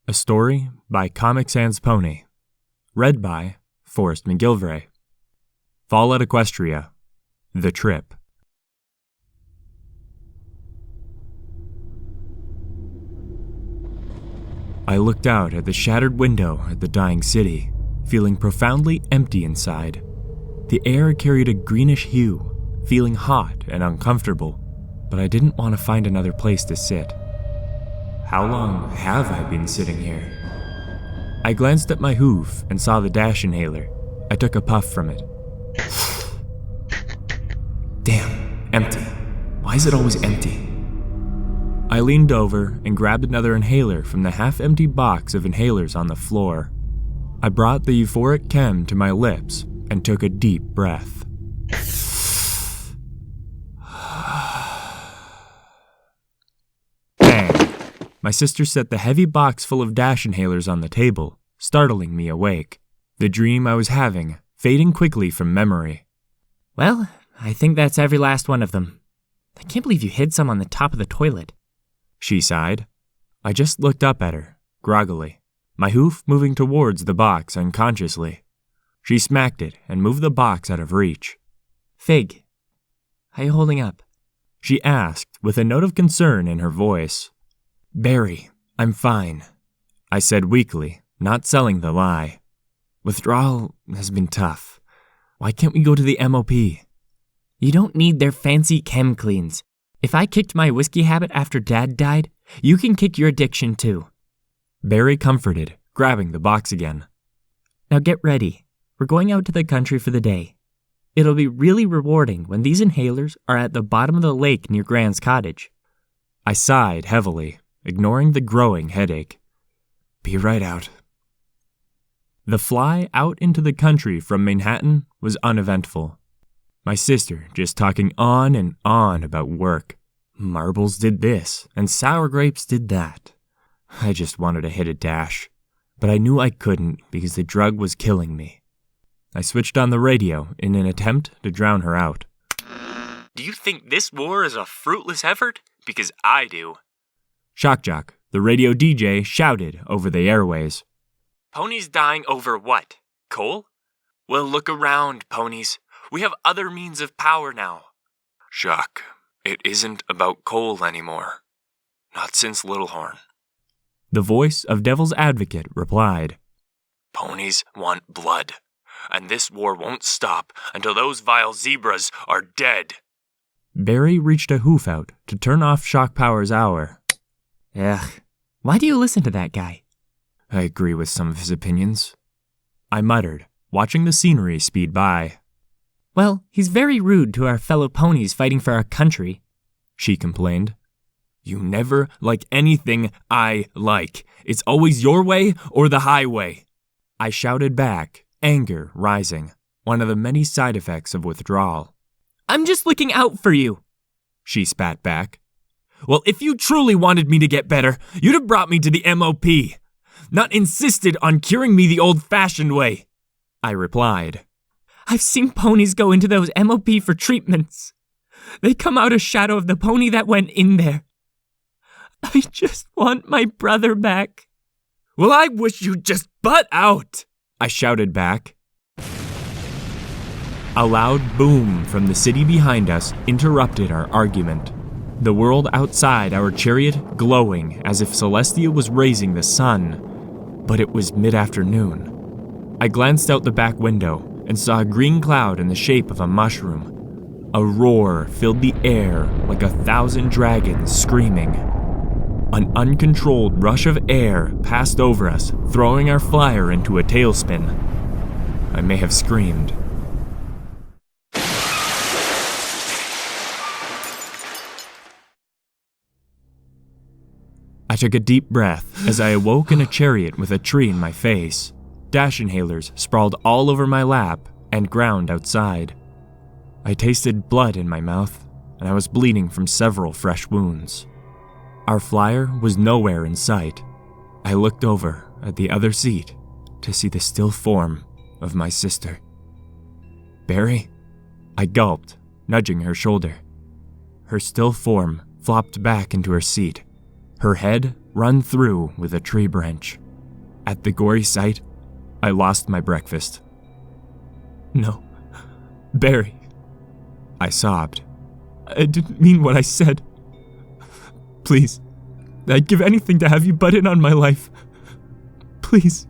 A story by ComicSansPony. Read by Forrest McGilvray. Fall at Equestria. The Trip. I looked out at the shattered window at the dying city, feeling profoundly empty inside. The air carried a greenish hue, feeling hot and uncomfortable, but I didn't want to find another place to sit. How long have I been sitting here? I glanced at my hoof and saw the dash inhaler. I took a puff from it. Damn, empty. Why is it always empty? I leaned over and grabbed another inhaler from the half-empty box of inhalers on the floor. I brought the euphoric chem to my lips and took a deep breath. Bang! My sister set the heavy box full of dash inhalers on the table, startling me awake. The dream I was having fading quickly from memory. Well, I think that's every last one of them. I can't believe you hid some on the top of the toilet. She sighed. I just looked up at her, groggily, my hoof moving towards the box unconsciously. She smacked it and moved the box out of reach. Fig, how you holding up? She asked with a note of concern in her voice. Barry, I'm fine, I said weakly, not selling the lie. Withdrawal has been tough. Why can't we go to the MOP? You don't need their fancy chem cleans. If I kicked my whiskey habit after Dad died, you can kick your addiction too. Barry comforted, grabbing the box again. Now get ready. We're going out to the country for the day. It'll be really rewarding when these inhalers are at the bottom of the lake near Grant's cottage. I sighed heavily, ignoring the growing headache. Be right out. The fly out into the country from Manhattan was uneventful. My sister just talking on and on about work. Marbles did this, and sour grapes did that. I just wanted to hit a dash, but I knew I couldn't because the drug was killing me. I switched on the radio in an attempt to drown her out. Do you think this war is a fruitless effort? Because I do. Shock Jock, the radio DJ, shouted over the airways. Ponies dying over what? Coal? Well, look around, ponies. We have other means of power now. Shock, it isn't about coal anymore. Not since Littlehorn. The voice of Devil's Advocate replied. Ponies want blood, and this war won't stop until those vile zebras are dead. Barry reached a hoof out to turn off Shock Power's hour. Ugh, why do you listen to that guy? I agree with some of his opinions, I muttered, watching the scenery speed by. Well, he's very rude to our fellow ponies fighting for our country, she complained. You never like anything I like. It's always your way or the highway. I shouted back, anger rising, one of the many side effects of withdrawal. I'm just looking out for you, she spat back. Well, if you truly wanted me to get better, you'd have brought me to the MOP, not insisted on curing me the old-fashioned way, I replied. I've seen ponies go into those MOP for treatments. They come out a shadow of the pony that went in there. I just want my brother back. Well, I wish you'd just butt out, I shouted back. A loud boom from the city behind us interrupted our argument. The world outside our chariot glowing as if Celestia was raising the sun. But it was mid-afternoon. I glanced out the back window and saw a green cloud in the shape of a mushroom. A roar filled the air like 1,000 dragons screaming. An uncontrolled rush of air passed over us, throwing our flyer into a tailspin. I may have screamed. I took a deep breath as I awoke in a chariot with a tree in my face. Dash inhalers sprawled all over my lap and ground outside. I tasted blood in my mouth, and I was bleeding from several fresh wounds. Our flyer was nowhere in sight. I looked over at the other seat to see the still form of my sister. Barry? I gulped, nudging her shoulder. Her still form flopped back into her seat, her head run through with a tree branch. At the gory sight, I lost my breakfast. No, Barry. I sobbed. I didn't mean what I said. Please, I'd give anything to have you butt in on my life. Please,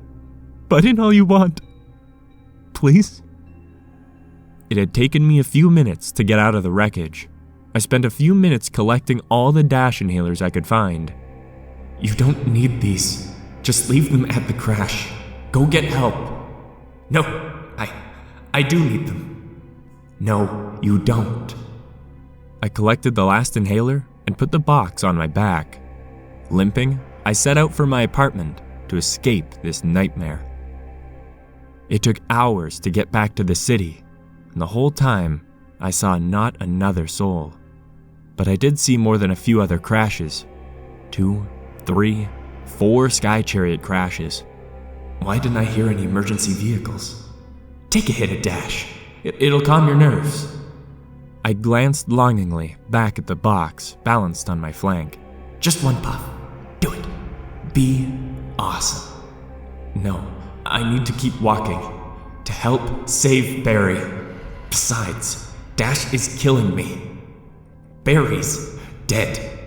butt in all you want. Please? It had taken me a few minutes to get out of the wreckage. I spent a few minutes collecting all the dash inhalers I could find. You don't need these. Just leave them at the crash. Go get help. No, I do need them. No, you don't. I collected the last inhaler and put the box on my back. Limping, I set out for my apartment to escape this nightmare. It took hours to get back to the city, and the whole time I saw not another soul. But I did see more than a few other crashes. 2, 3, 4 Sky Chariot crashes. Why didn't I hear any emergency vehicles? Take a hit of dash. It'll calm your nerves. I glanced longingly back at the box balanced on my flank. Just one puff. Do it. Be awesome. No, I need to keep walking. To help save Barry. Besides, Dash is killing me. Barry's dead.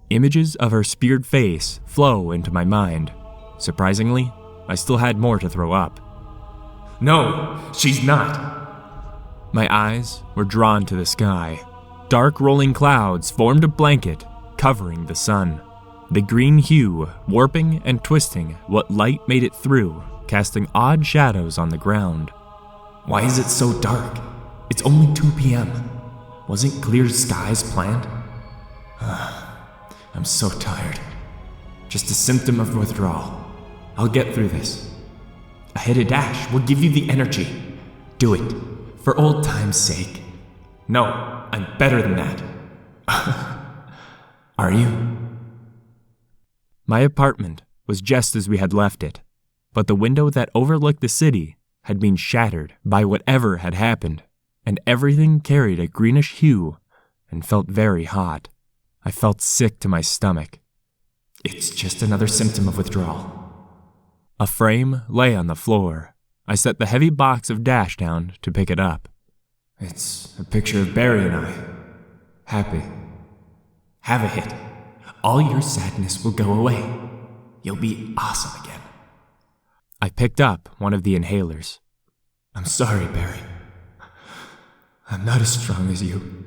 Images of her speared face flow into my mind. Surprisingly, I still had more to throw up. No, she's not. My eyes were drawn to the sky. Dark rolling clouds formed a blanket covering the sun. The green hue warping and twisting what light made it through, casting odd shadows on the ground. Why is it so dark? It's only 2 p.m. Wasn't clear skies planned? I'm so tired. Just a symptom of withdrawal. I'll get through this. A hit of dash will give you the energy. Do it, for old time's sake. No, I'm better than that. Are you? My apartment was just as we had left it, but the window that overlooked the city had been shattered by whatever had happened, and everything carried a greenish hue and felt very hot. I felt sick to my stomach. It's just another symptom of withdrawal. A frame lay on the floor. I set the heavy box of dash down to pick it up. It's a picture of Barry and I. Happy. Have a hit. All your sadness will go away. You'll be awesome again. I picked up one of the inhalers. I'm sorry, Barry. I'm not as strong as you.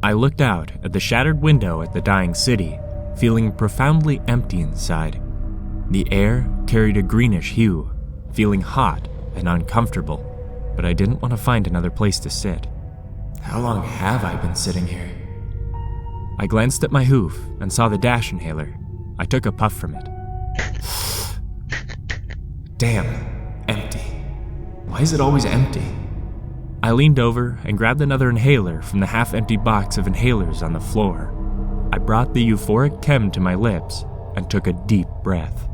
I looked out at the shattered window at the dying city, feeling profoundly empty inside. The air carried a greenish hue, feeling hot and uncomfortable, but I didn't want to find another place to sit. How long have I been sitting here? I glanced at my hoof and saw the dash inhaler. I took a puff from it. Damn, empty. Why is it always empty? I leaned over and grabbed another inhaler from the half-empty box of inhalers on the floor. I brought the euphoric chem to my lips and took a deep breath.